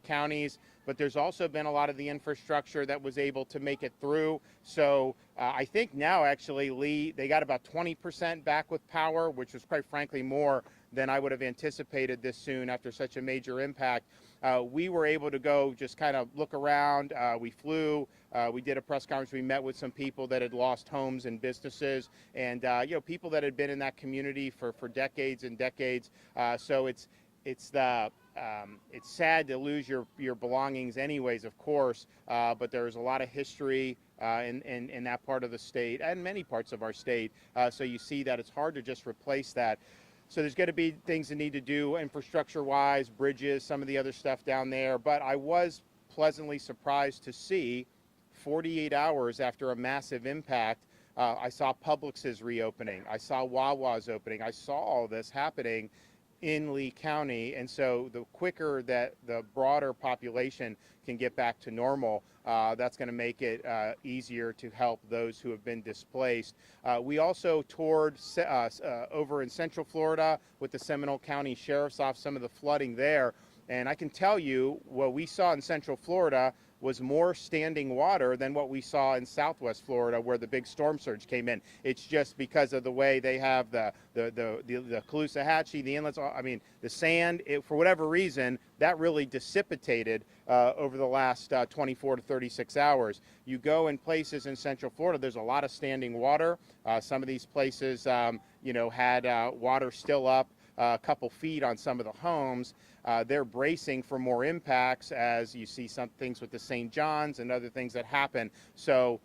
counties, but there's also been a lot of the infrastructure that was able to make it through. So I think now actually, Lee, they got about 20% back with power, which was quite frankly more than I would have anticipated this soon after such a major impact. We were able to go just kind of look around. We flew. We did a press conference. We met with some people that had lost homes and businesses, and people that had been in that community for decades and decades. So it's sad to lose your belongings, anyways, of course. But there's a lot of history in that part of the state and many parts of our state. So you see that it's hard to just replace that. So there's going to be things that need to do infrastructure-wise, bridges, some of the other stuff down there. But I was pleasantly surprised to see 48 hours after a massive impact, I saw Publix's reopening. I saw Wawa's opening. I saw all this happening in Lee County. And so the quicker that the broader population can get back to normal, that's going to make it easier to help those who have been displaced. We also toured over in Central Florida with the Seminole County Sheriff's Office, some of the flooding there. And I can tell you what we saw in Central Florida was more standing water than what we saw in Southwest Florida, where the big storm surge came in. It's just because of the way they have the Caloosahatchee, the inlets. I mean, the sand. For whatever reason, that really dissipated over the last 24 to 36 hours. You go in places in Central Florida, there's a lot of standing water. Some of these places, had water still up a couple feet on some of the homes. They're bracing for more impacts as you see some things with the St. John's and other things that happen. So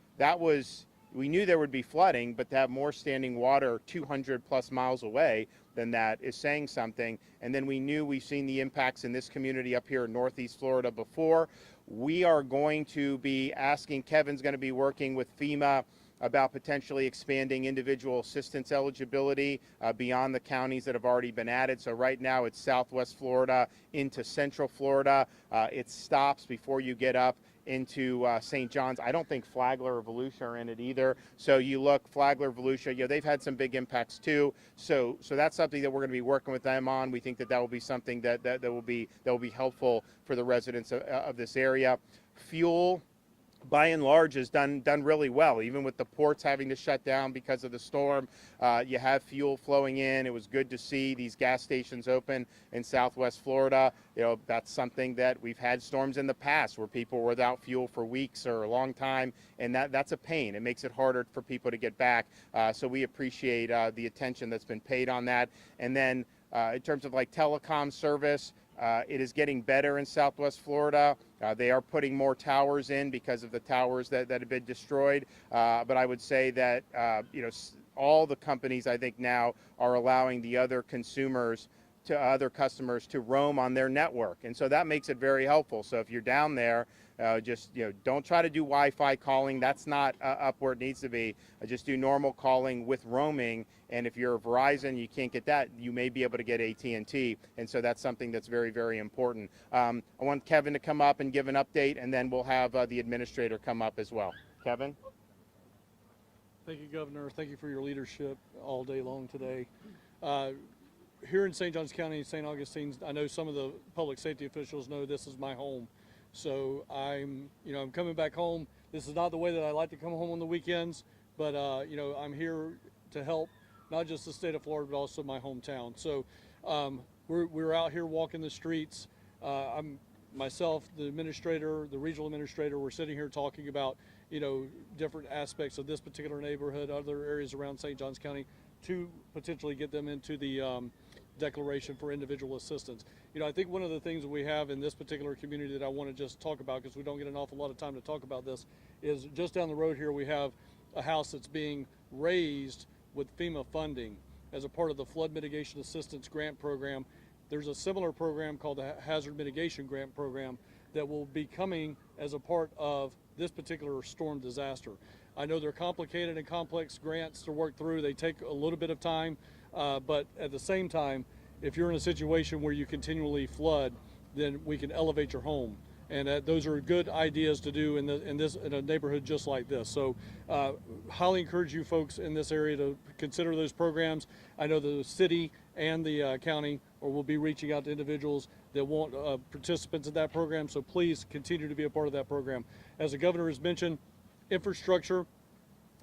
we knew there would be flooding, but to have more standing water 200 plus miles away than that is saying something. And then we've seen the impacts in this community up here in Northeast Florida before. We are going to be asking, Kevin's going to be working with FEMA about potentially expanding individual assistance eligibility beyond the counties that have already been added. So right now it's Southwest Florida into Central Florida. It stops before you get up into St. John's. I don't think Flagler or Volusia are in it either. So you look, Flagler, Volusia, they've had some big impacts too. So that's something that we're going to be working with them on. We think that will be something that will be helpful for the residents of this area. Fuel, by and large, has done really well, even with the ports having to shut down because of the storm. You have fuel flowing in. It was good to see these gas stations open in Southwest Florida. That's something that we've had storms in the past where people were without fuel for weeks or a long time, and that's a pain. It makes it harder for people to get back. So we appreciate the attention that's been paid on that. And then in terms of like telecom service, it is getting better in Southwest Florida. They are putting more towers in because of the towers that have been destroyed. But I would say that, all the companies, I think, now are allowing the other customers to roam on their network. And so that makes it very helpful. So if you're down there, don't try to do Wi-Fi calling. That's not up where it needs to be. Just do normal calling with roaming. And if you're Verizon, you can't get that, you may be able to get AT&T. And so that's something that's very, very important. I want Kevin to come up and give an update, and then we'll have the administrator come up as well. Kevin? Thank you, Governor. Thank you for your leadership all day long today. Here in St. Johns County, St. Augustine, I know some of the public safety officials know this is my home. So I'm coming back home. This is not the way that I like to come home on the weekends, but I'm here to help not just the state of Florida, but also my hometown. So we're out here walking the streets. Myself, the administrator, the regional administrator, we're sitting here talking about different aspects of this particular neighborhood, other areas around St. Johns County, to potentially get them into the declaration for individual assistance. I think one of the things that we have in this particular community that I want to just talk about, because we don't get an awful lot of time to talk about this, is just down the road here we have a house that's being raised with FEMA funding as a part of the Flood Mitigation Assistance Grant Program. There's a similar program called the Hazard Mitigation Grant Program that will be coming as a part of this particular storm disaster. I know they're complicated and complex grants to work through. They take a little bit of time, but at the same time, if you're in a situation where you continually flood, then we can elevate your home. And those are good ideas to do in a neighborhood just like this. So highly encourage you folks in this area to consider those programs. I know the city and the county will be reaching out to individuals that want participants in that program. So please continue to be a part of that program. As the governor has mentioned, infrastructure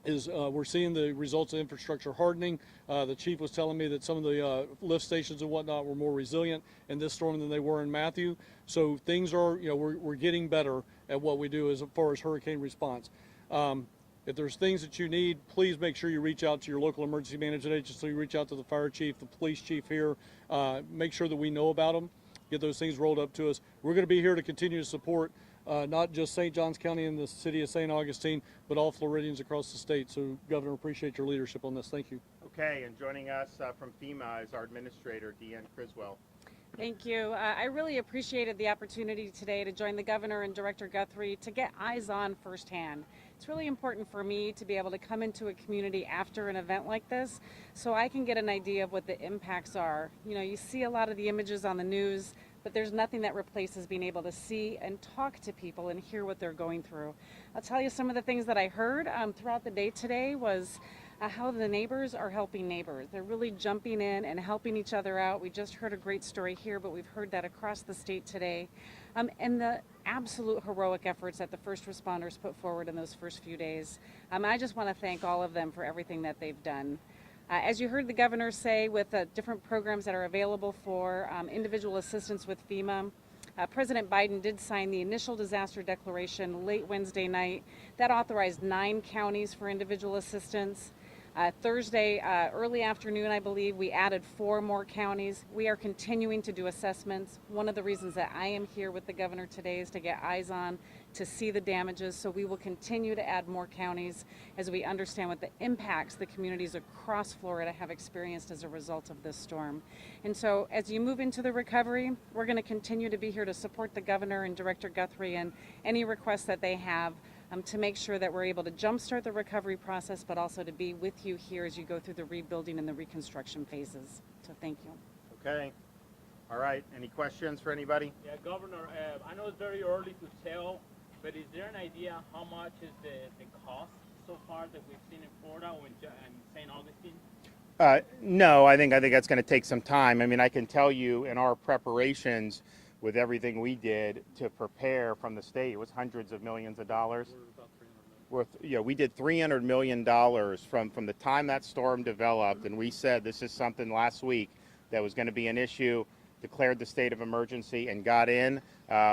is we're seeing the results of infrastructure hardening. The chief was telling me that some of the lift stations and whatnot were more resilient in this storm than they were in Matthew. So things are, we're getting better at what we do as far as hurricane response. If there's things that you need, please make sure you reach out to your local emergency management agency, reach out to the fire chief, the police chief here, make sure that we know about them, get those things rolled up to us. We're going to be here to continue to support not just St. Johns County and the city of St. Augustine, but all Floridians across the state. So, Governor, appreciate your leadership on this. Thank you. Okay, and joining us from FEMA is our administrator, Deanne Criswell. Thank you. I really appreciated the opportunity today to join the governor and Director Guthrie to get eyes on firsthand. It's really important for me to be able to come into a community after an event like this so I can get an idea of what the impacts are. You see a lot of the images on the news, but there's nothing that replaces being able to see and talk to people and hear what they're going through. I'll tell you some of the things that I heard throughout the day today was how the neighbors are helping neighbors. They're really jumping in and helping each other out. We just heard a great story here, but we've heard that across the state today. And the absolute heroic efforts that the first responders put forward in those first few days. I just want to thank all of them for everything that they've done. As you heard the governor say, with different programs that are available for individual assistance with FEMA, President Biden did sign the initial disaster declaration late Wednesday night. That authorized 9 counties for individual assistance. Thursday, early afternoon, I believe, we added 4 more counties. We are continuing to do assessments. One of the reasons that I am here with the governor today is to get eyes on, to see the damages. So we will continue to add more counties as we understand what the impacts the communities across Florida have experienced as a result of this storm. And so as you move into the recovery, we're going to continue to be here to support the governor and Director Guthrie and any requests that they have. To make sure that we're able to jumpstart the recovery process, but also to be with you here as you go through the rebuilding and the reconstruction phases. So thank you. Okay. All right. Any questions for anybody? Yeah, Governor, I know it's very early to tell, but is there an idea how much is the cost so far that we've seen in Florida or in St. Augustine? No, I think that's going to take some time. I mean, I can tell you in our preparations, with everything we did to prepare from the state, it was hundreds of millions of dollars. We did $300 million from the time that storm developed, and we said this is something last week that was going to be an issue, declared the state of emergency and got in.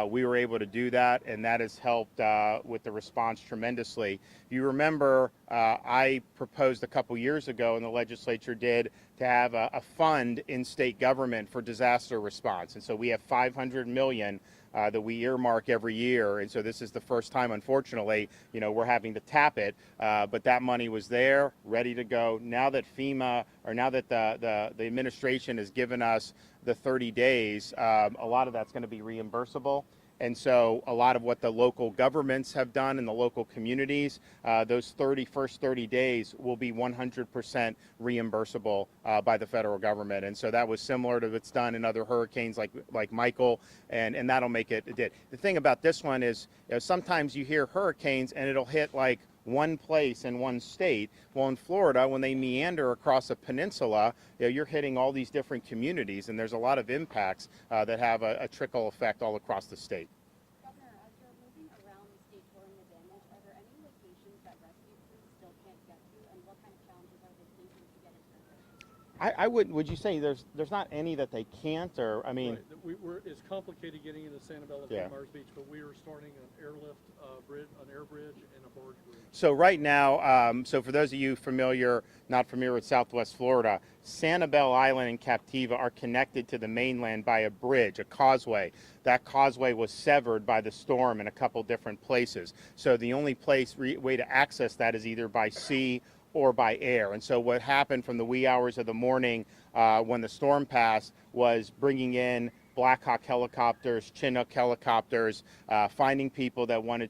We were able to do that, and that has helped with the response tremendously. If you remember, I proposed a couple years ago, and the legislature did, to have a fund in state government for disaster response. And so we have $500 million that we earmark every year. And so this is the first time, unfortunately, we're having to tap it. But that money was there, ready to go. Now that FEMA, or now that the administration has given us the 30 days, a lot of that's going to be reimbursable. And so a lot of what the local governments have done in the local communities, those first 30 days will be 100% reimbursable by the federal government. And so that was similar to what's done in other hurricanes like Michael, and that'll make it did. The thing about this one is, sometimes you hear hurricanes and it'll hit like one place in one state. Well, in Florida, when they meander across a peninsula, you're hitting all these different communities, and there's a lot of impacts that have a trickle effect all across the state. Governor, as you're moving around the state touring the damage, are there any locations that rescue crews still can't get to, and what kind of challenges are they facing to get into? Would you say there's not any that they can't, or I mean? Right. It's complicated getting into Sanibel and Mars Beach, but we are starting an airlift bridge, an air bridge, and a barge bridge. So right now, so for those of you not familiar with Southwest Florida, Sanibel Island and Captiva are connected to the mainland by a bridge, a causeway. That causeway was severed by the storm in a couple different places. So the only way to access that is either by sea or by air. And so what happened from the wee hours of the morning when the storm passed was bringing in Black Hawk helicopters, Chinook helicopters, finding people that wanted